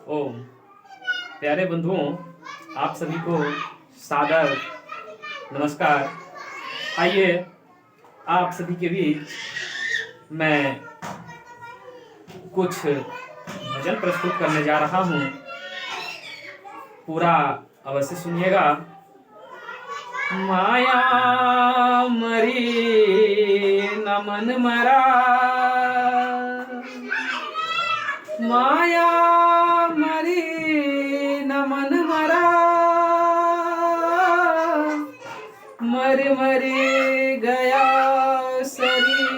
ओम। प्यारे बंधुओं, आप सभी को सादर नमस्कार। आइए आप सभी के बीच मैं कुछ भजन प्रस्तुत करने जा रहा हूँ। पूरा अवश्य सुनिएगा। माया मरी न मन मरा, माया मरी न मन मरा, मर मरी गया शरीर,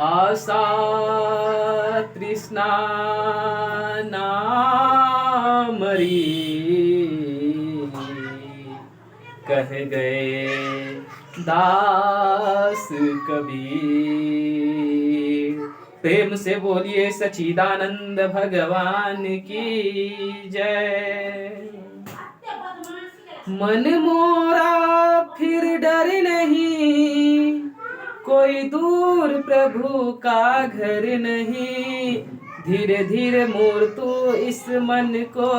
आशा तृष्णा ना मरी, कह गए दास कबीर। प्रेम से बोलिए सच्चिदानंद भगवान की जय। मन मोरा फिर डर नहीं, कोई दूर प्रभु का घर नहीं। धीरे धीरे मोर तू इस मन को,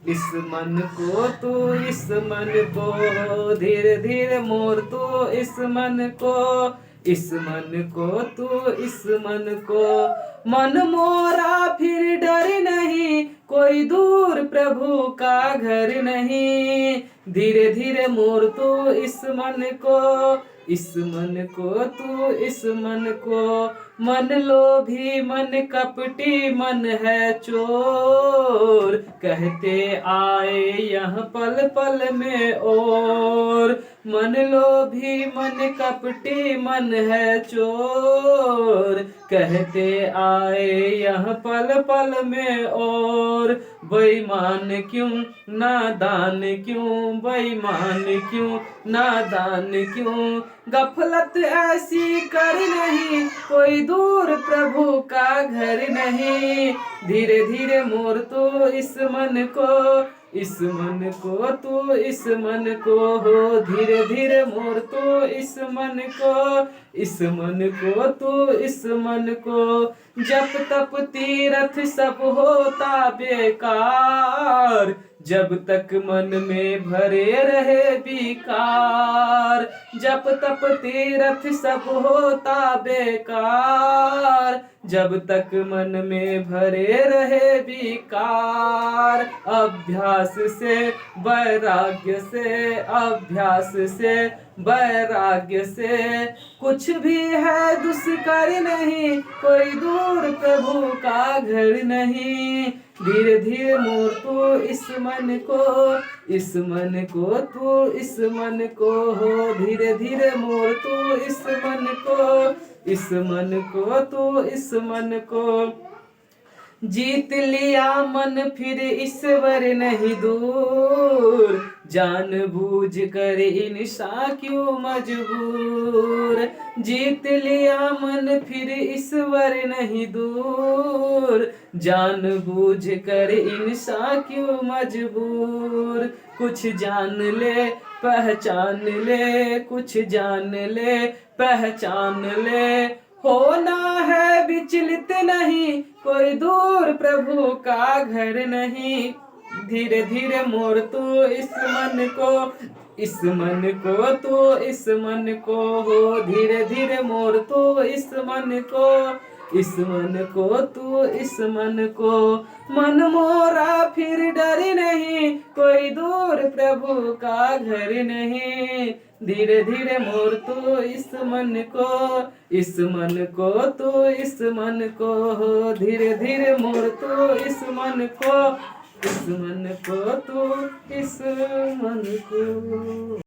इस मन को तू इस मन को, धीरे धीरे मोर तू इस मन को, इस मन को तू इस मन को। मन मोरा फिर डर नहीं, कोई दूर प्रभु का घर नहीं। धीरे धीरे मोर तू इस मन को, इस मन को तू इस मन को। मन लोभी मन कपटी मन है चोर, कहते आए यह पल पल में और। मन लोभी मन कपटी मन है चोर, कहते आए यह पल पल में और। बेईमान क्यों नादान क्यों, बेईमान क्यों नादान क्यों। गफलत ऐसी कर नहीं, कोई दूर प्रभु का घर नहीं। धीरे धीरे मोर तो इस मन को, इस मन को तू इस मन को हो। धीरे धीरे मोर तो इस मन को, इस मन को तू इस मन को। जप तप तीरथ सब होता बेकार, जब तक मन में भरे रहे विकार। जप तप तीरथ सब होता बेकार, जब तक मन में भरे रहे विकार। अभ्यास से वैराग्य से, अभ्यास से वैराग्य से, कुछ भी है दुष्कर नहीं, कोई दूर प्रभु का घर नहीं। धीरे धीरे मोर तू इस मन को, इस मन को तू इस मन को हो। धीरे धीरे मोर तू इस मन को, इस मन को तू इस मन को। जीत लिया मन फिर ईश्वर नहीं दूर, जान बूझ कर इंसान क्यों मजबूर। जीत लिया मन फिर ईश्वर नहीं दूर, जान बूझ कर इंसान क्यों मजबूर। कुछ जान ले पहचान ले, कुछ जान ले पहचान ले। होना है विचलित नहीं, कोई दूर प्रभु का घर नहीं। धीरे धीरे मोर तू इस मन को, इस मन को तू इस मन को हो। धीरे धीरे मोर तू इस मन को, इस मन को तू इस मन को। मन मोरा फिर डर नहीं, कोई दूर प्रभु का घर नहीं। धीरे धीरे मोर तू इस मन को, इस मन को तू इस मन को हो। धीरे धीरे मोर तू इस मन को, इस मन को तू इस मन को।